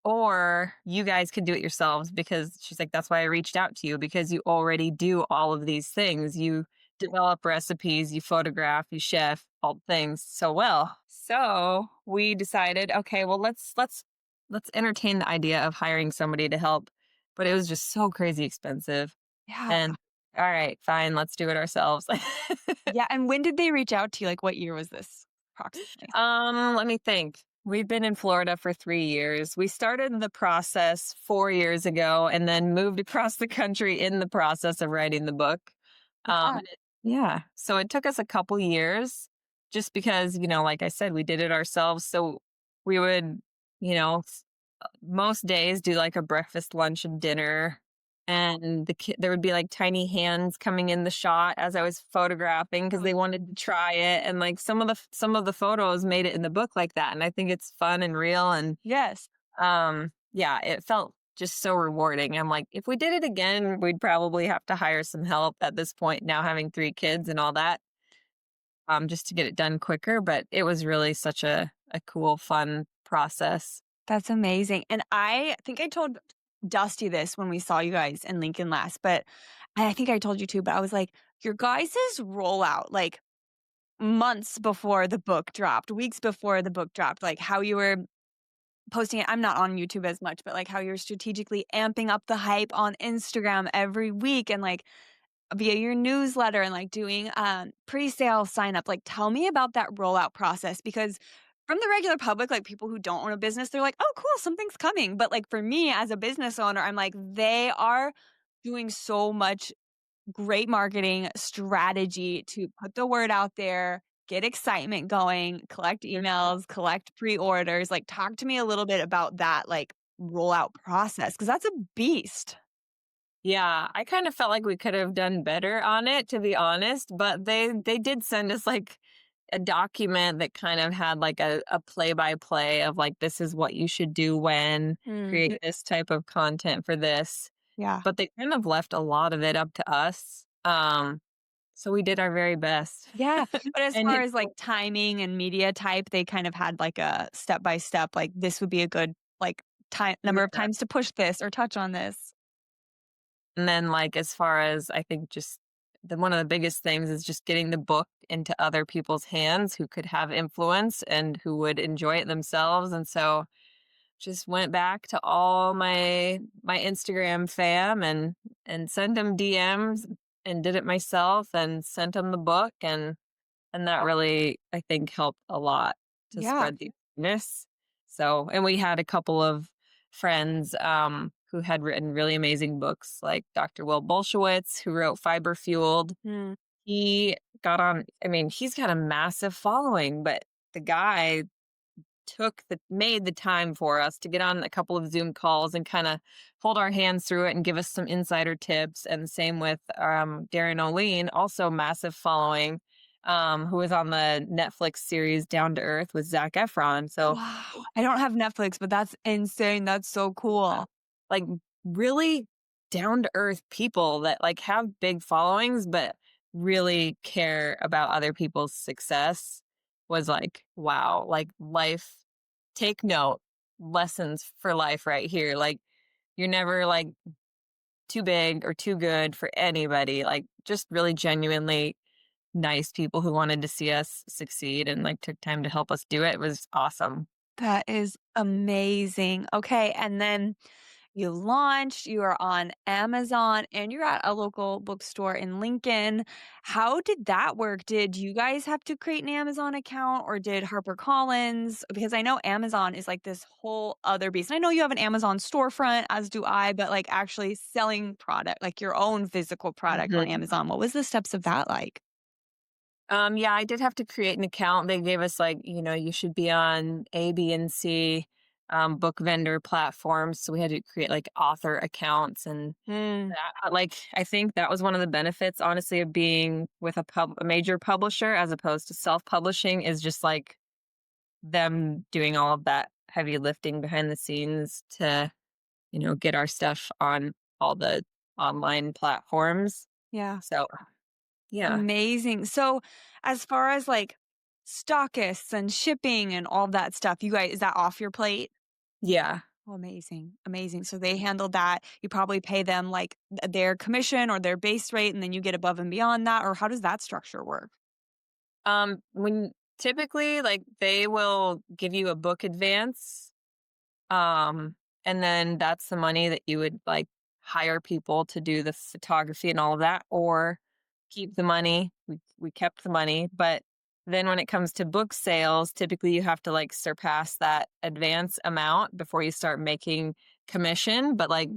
Or you guys can do it yourselves because she's like, that's why I reached out to you because you already do all of these things. You develop recipes, you photograph, you chef, all things so well. So we decided, okay, well let's entertain the idea of hiring somebody to help. But it was just so crazy expensive. Yeah. And all right, fine, let's do it ourselves. Yeah, and when did they reach out to you? Like, what year was this approximately? Let me think. We've been in Florida for 3 years. We started the process 4 years ago and then moved across the country in the process of writing the book. Yeah. Yeah. So it took us a couple years just because, like I said, we did it ourselves. So we would, most days do like a breakfast, lunch, and dinner. And there would be like tiny hands coming in the shot as I was photographing because they wanted to try it, and like some of the photos made it in the book like that, and I think it's fun and real, and Yes. yeah, it felt just so rewarding. I'm like, if we did it again, we'd probably have to hire some help at this point now, having 3 kids and all that, just to get it done quicker. But it was really such a cool, fun process. That's amazing, and I think I told Dusty this when we saw you guys in Lincoln last, but I think I told you too, but I was like, "Your guys' rollout, like, months before the book dropped, weeks before the book dropped, like, how you were posting it." I'm not on YouTube as much, but, like, how you're strategically amping up the hype on Instagram every week and, like, via your newsletter and, like, doing, pre-sale sign up. Like, tell me about that rollout process because from the regular public, like, people who don't own a business, they're like, "Oh, cool, something's coming." But, like, for me as a business owner, I'm like, they are doing so much great marketing strategy to put the word out there, get excitement going, collect emails, collect pre-orders. Like, talk to me a little bit about that, like, rollout process because that's a beast. Yeah, I kind of felt like we could have done better on it, to be honest, but they did send us like a document that kind of had like a play by play of like this is what you should do when Mm, create this type of content for this. yeah. But they kind of left a lot of it up to us. So we did our very best. Yeah, but as And far it as, like, timing and media type, they kind of had, like, a step by step, like, this would be a good, like, time number of yeah. times to push this or touch on this. And then like as far as I think just one of the biggest things is just getting the book into other people's hands who could have influence and who would enjoy it themselves. And so just went back to all my Instagram fam and sent them DMs and did it myself and sent them the book and that really I think helped a lot to Yeah. spread the awareness. So, and we had a couple of friends who had written really amazing books, like Dr. Will Bolshewitz, who wrote Fiber Fueled. Mm. He got on, I mean, he's got a massive following, but the guy made the time for us to get on a couple of Zoom calls and kind of hold our hands through it and give us some insider tips. And the same with Darren O'Lean, also massive following, who was on the Netflix series Down to Earth with Zac Efron. So Wow. I don't have Netflix, but that's insane. That's so cool. like really down to earth people that like have big followings, but really care about other people's success was like, wow, like life, take note, lessons for life right here. Like you're never like too big or too good for anybody. Like just really genuinely nice people who wanted to see us succeed and like took time to help us do it. It was awesome. That is amazing. Okay. And then you launched, you are on Amazon, and you're at a local bookstore in Lincoln. How did that work? Did you guys have to create an Amazon account or did Harper Collins? Because I know Amazon is like this whole other beast. And I know you have an Amazon storefront, as do I, but like actually selling product, like your own physical product on Mhm. Amazon. What was the steps of that like? Yeah, I did have to create an account. They gave us like, you should be on A, B, and C book vendor platforms. So we had to create like author accounts and Mm, that, like I think that was one of the benefits, honestly, of being with a major publisher as opposed to self-publishing is just like them doing all of that heavy lifting behind the scenes to, get our stuff on all the online platforms. yeah. So yeah. Amazing. So, as far as like stockists and shipping and all that stuff, you guys, is that off your plate? Yeah. Oh, amazing. Amazing. So they handled that. You probably pay them like their commission or their base rate, and then you get above and beyond that. Or how does that structure work? When typically like they will give you a book advance, um, and then that's the money that you would like hire people to do the photography and all of that, or keep the money. We kept the money, but then when it comes to book sales, typically you have to like surpass that advance amount before you start making commission. But like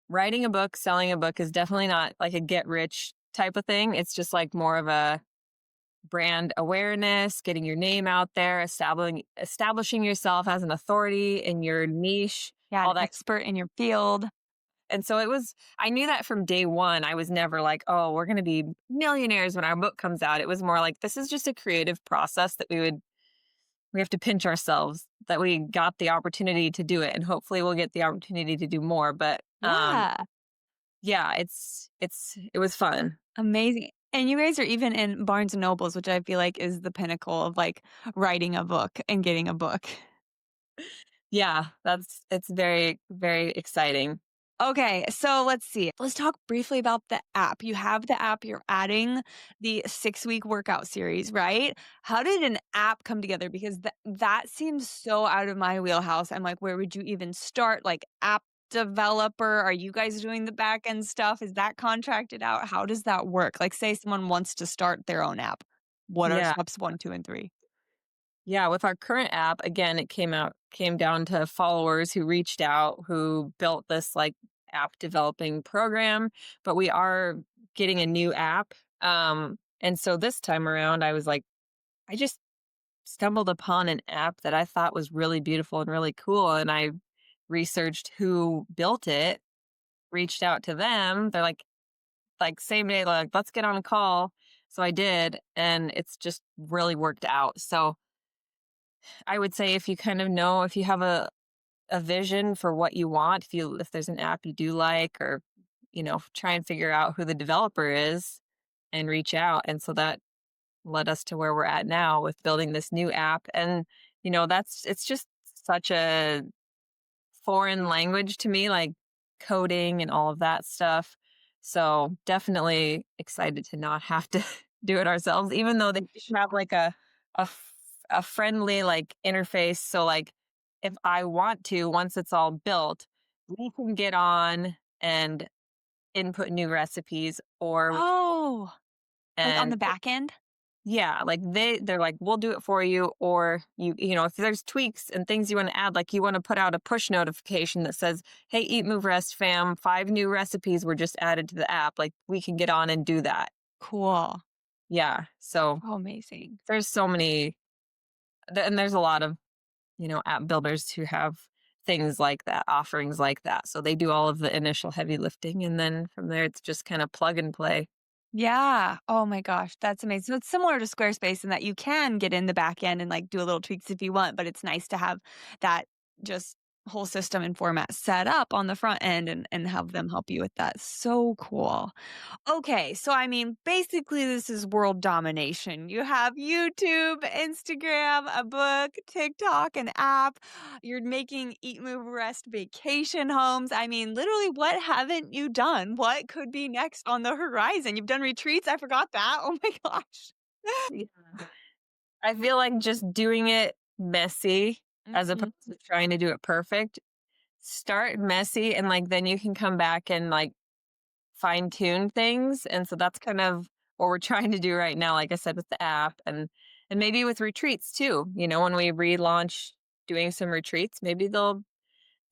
writing a book, selling a book is definitely not like a get rich type of thing. It's just like more of a brand awareness, getting your name out there, establishing yourself as an authority in your niche, Yeah, an all that. expert in your field. And so I knew that from day one. I was never like, oh, we're going to be millionaires when our book comes out. It was more like, this is just a creative process that we have to pinch ourselves that we got the opportunity to do it. And hopefully we'll get the opportunity to do more. But Yeah. yeah, it was fun. Amazing. And you guys are even in Barnes and Nobles, which I feel like is the pinnacle of like writing a book and getting a book. Yeah, it's very, very exciting. Okay, so let's see. Let's talk briefly about the app. You have the app, you're adding the 6-week workout series, right? How did an app come together? Because that seems so out of my wheelhouse. I'm like, where would you even start? Like, app developer? Are you guys doing the back end stuff? Is that contracted out? How does that work? Like, say someone wants to start their own app. What are Yeah. steps one, two, and three? Yeah, with our current app, again, it came down to followers who reached out, who built this like app developing program, but we are getting a new app. And so this time around I was like, I just stumbled upon an app that I thought was really beautiful and really cool and I researched who built it, reached out to them. They're like same day like let's get on a call. So I did and it's just really worked out. So I would say if you kind of know if you have a vision for what you want, if there's an app you do like or try and figure out who the developer is and reach out. And so that led us to where we're at now with building this new app. And it's just such a foreign language to me, like coding and all of that stuff. So definitely excited to not have to do it ourselves, even though they should have like a friendly like interface. So like if I want to, once it's all built, we can get on and input new recipes or Oh, like on and the back end? yeah, like they're like, "We'll do it for you," or if there's tweaks and things you wanna add, like you wanna put out a push notification that says, "Hey, Eat, Move, Rest fam, 5 new recipes were just added to the app." Like, we can get on and do that. Cool. Yeah, so Oh, amazing. there's so many and there's a lot of, app builders who have things like that, offerings like that. So they do all of the initial heavy lifting, and then from there, it's just kinda plug and play. Yeah. Oh my gosh, that's amazing. So it's similar to Squarespace in that you can get in the back end and like do a little tweaks if you want, but it's nice to have that just whole system and format set up on the front end and have them help you with that. So cool. Okay, so I mean, basically, this is world domination. You have YouTube, Instagram, a book, TikTok, an app. You're making Eat, Move, Rest vacation homes. I mean, literally, what haven't you done? What could be next on the horizon? You've done retreats. I forgot that. Oh my gosh. Yeah. I feel like just doing it messy as Mhm. opposed to trying to do it perfect. Start messy and like then you can come back and like fine tune things. And so that's kind of what we're trying to do right now, like I said, with the app and maybe with retreats too. When we relaunch doing some retreats, maybe they'll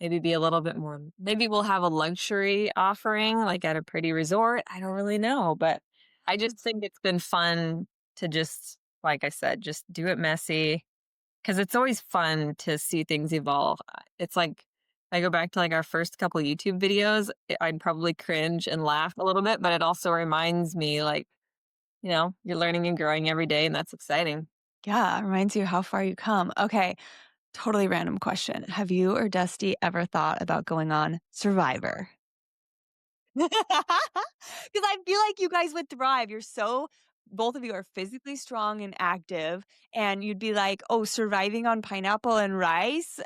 maybe be a little bit more maybe we'll have a luxury offering like at a pretty resort. I don't really know. But I just think it's been fun to just, like I said, just do it messy 'cause it's always fun to see things evolve. It's like I go back to, like, our first couple YouTube videos, I'd probably cringe and laugh a little bit, but it also reminds me, like, you're learning and growing every day, and that's exciting. Yeah, it reminds you how far you come. Okay, totally random question. Have you or Dusty ever thought about going on Survivor? Because I feel like you guys would thrive. You're so both of you are physically strong and active, and you'd be like, "Oh, surviving on pineapple and rice?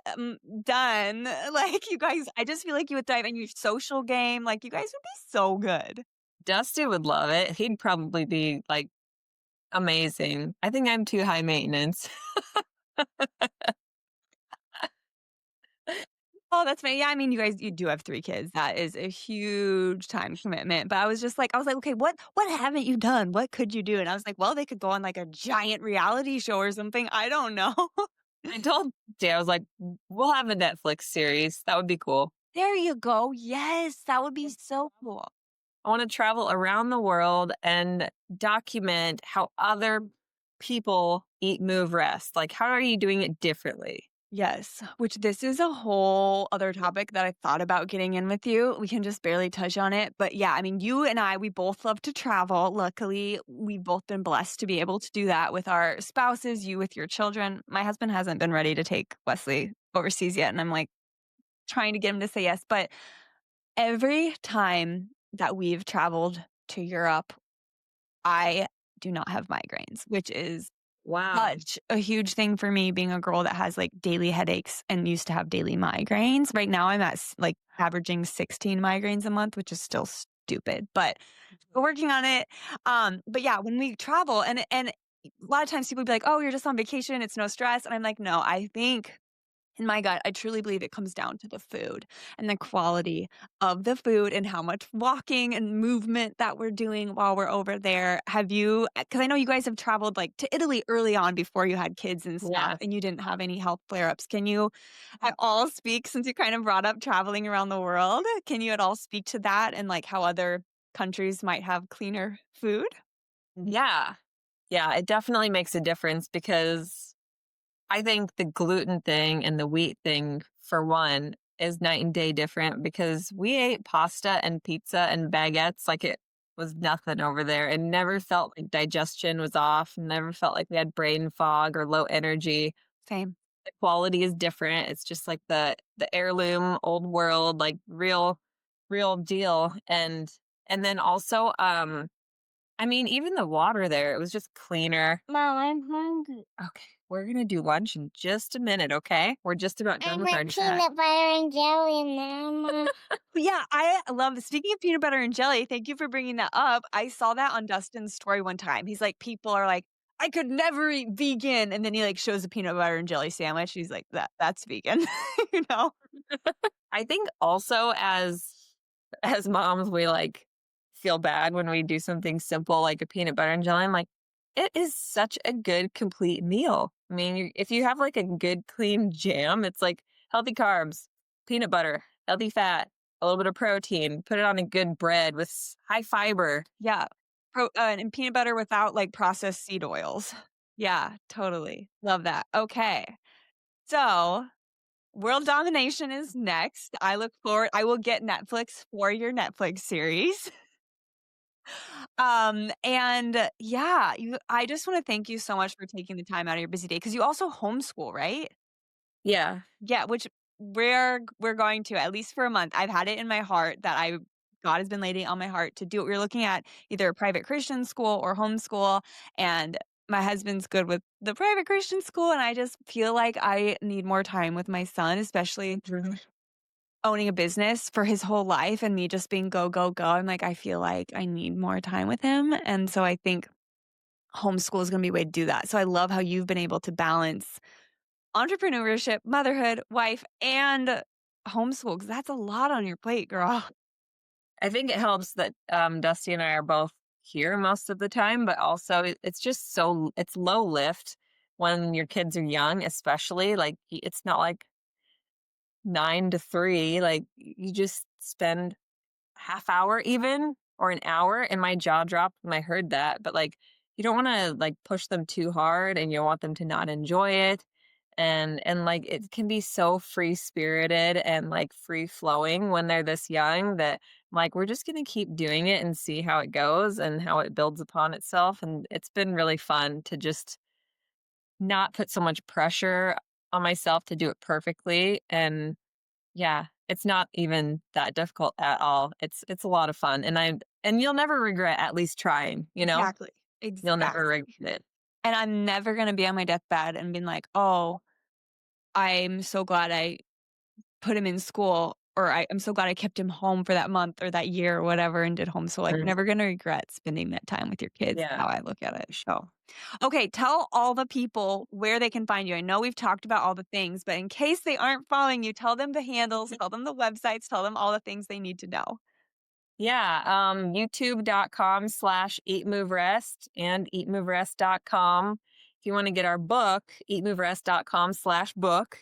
Done." Like, you guys I just feel like you would thrive, and your social game, like, you guys would be so good. Dusty would love it. He'd probably be, like, amazing. I think I'm too high maintenance. Oh, that's funny. Yeah, I mean, you do have 3 kids. That is a huge time commitment, but I was like, "Okay, what haven't you done? What could you do?" And I was like, "Well, they could go on, like, a giant reality show or something. I don't know." I told Dad, I was like, "We'll have a Netflix series. That would be cool." There you go. Yes, that would be so cool. I wanna travel around the world and document how other people eat, move, rest. Like, how are you doing it differently? Yes, which this is a whole other topic that I thought about getting in with you. We can just barely touch on it. But yeah, I mean, you and I, we both love to travel. Luckily, we've both been blessed to be able to do that with our spouses, you with your children. My husband hasn't been ready to take Wesley overseas yet. And I'm like trying to get him to say yes. But every time that we've traveled to Europe, I do not have migraines, which is Wow. such a huge thing for me being a girl that has, like, daily headaches and used to have daily migraines. Right now, I'm at like, averaging 16 migraines a month, which is still stupid, but we're working on it. But yeah, when we travel and a lot of times people be like, "Oh, you're just on vacation, it's no stress," and I'm like, "No, I think and my God, I truly believe it comes down to the food and the quality of the food and how much walking and movement that we're doing while we're over there. Have you, because I know you guys have traveled like to Italy early on before you had kids and stuff Yeah. and you didn't have any health flare ups. Can you at all speak, since you kind of brought up traveling around the world, can you at all speak to that and like how other countries might have cleaner food? Yeah. Yeah, it definitely makes a difference because I think the gluten thing and the wheat thing, for one, is night and day different because we ate pasta and pizza and baguettes like it was nothing over there and never felt like digestion was off, never felt like we had brain fog or low energy. Same. The quality is different. It's just like the heirloom, old world, like real deal. And then also I mean, even the water there, it was just cleaner. Mom, I'm hungry. Okay, we're gonna do lunch in just a minute, okay? We're just about I done with our want chat. peanut butter and jelly, Mama. But yeah, I love speaking of peanut butter and jelly, thank you for bringing that up. I saw that on Dustin's story one time. He's like, people are like, I could never eat vegan. And then he like shows a peanut butter and jelly sandwich. He's like, that's vegan, you know? I think also as moms, we like feel bad when we do something simple like a peanut butter and jelly. I'm like, it is such a good complete meal. I mean, if you have like a good clean jam, it's like healthy carbs, peanut butter, healthy fat, a little bit of protein. Put it on a good bread with high fiber. Yeah. And peanut butter without like processed seed oils. Yeah, totally. Love that. Okay. So world domination is next. I look forward. I will get Netflix for your Netflix series. And yeah, I just want to thank you so much for taking the time out of your busy day because you also homeschool, right? Yeah. Yeah, which we're going to at least for a month. I've had it in my heart that God has been laying on my heart to do it. We're looking at either a private Christian school or homeschool, and my husband's good with the private Christian school, and I just feel like I need more time with my son, especially owning a business for his whole life and me just being go, go, go. I'm like, I feel like I need more time with him. And so I think homeschool is going to be a way to do that. So I love how you've been able to balance entrepreneurship, motherhood, wife, and homeschool because that's a lot on your plate, girl. I think it helps that Dusty and I are both here most of the time, but also it's just it's low lift when your kids are young, especially. Like it's not like 9 to 3. Like you just spend half hour even or an hour, and my jaw dropped when I heard that. But like you don't want to like push them too hard, and you want them to not enjoy it. And like it can be so free spirited and like free flowing when they're this young that like we're just gonna keep doing it and see how it goes and how it builds upon itself. And it's been really fun to just not put so much pressure on myself to do it perfectly. And yeah, it's not even that difficult at all. It's a lot of fun. And you'll never regret at least trying, you know? Exactly. You'll never Exactly. regret it. And I'm never going to be on my deathbed and being like, oh, I'm so glad I put him in school or I'm so glad I kept him home for that month or that year or whatever and did homeschool. Like, you're Mhm. never going to regret spending that time with your kids, Yeah. how I look at it. So, okay, tell all the people where they can find you. I know we've talked about all the things, but in case they aren't following you, tell them the handles, tell them the websites, tell them all the things they need to know. Yeah, youtube.com/eat move rest and eatmoverest.com. If you want to get our book, eatmoverest.com/book.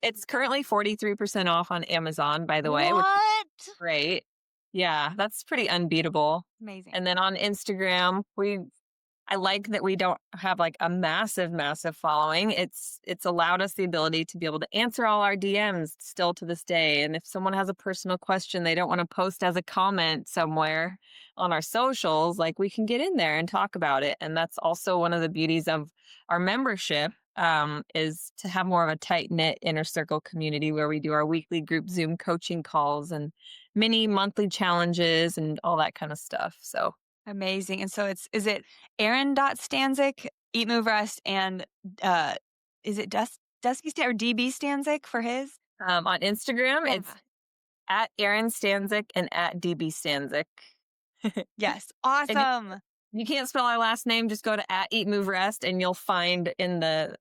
It's currently 43% off on Amazon, by the way, which is What? great. Yeah, that's pretty unbeatable. Amazing. And then on Instagram, I like that we don't have like a massive, massive following. It's allowed us the ability to be able to answer all our DMs still to this day. And if someone has a personal question they don't want to post as a comment somewhere on our socials, like we can get in there and talk about it. And that's also one of the beauties of our membership, is to have more of a tight knit inner circle community where we do our weekly group Zoom coaching calls and mini monthly challenges and all that kind of stuff. So Amazing. And so is it Stanczyk, Eat Move Rest, and is it Dusky or DB Stanczyk for his? on Instagram, Yeah. it's at Erin Stanczyk and at DB Stanczyk. Yes. If Awesome. you can't spell our last name, just go to at Eat Move Rest and you'll find in the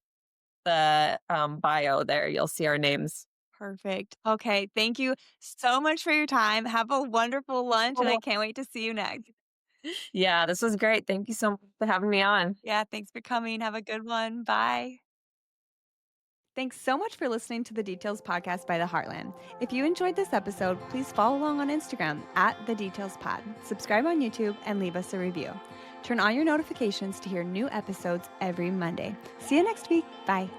bio there, you'll see our names. Perfect. Okay. Thank you so much for your time. Have a wonderful lunch, and I can't wait to see you next. Yeah, this was great. Thank you so much for having me on. Yeah. Thanks for coming. Have a good one. Bye. Thanks so much for listening to the Details Podcast by The Heartland. If you enjoyed this episode, please follow along on Instagram at The Details Pod, subscribe on YouTube, and leave us a review. Turn on your notifications to hear new episodes every Monday. See you next week. Bye.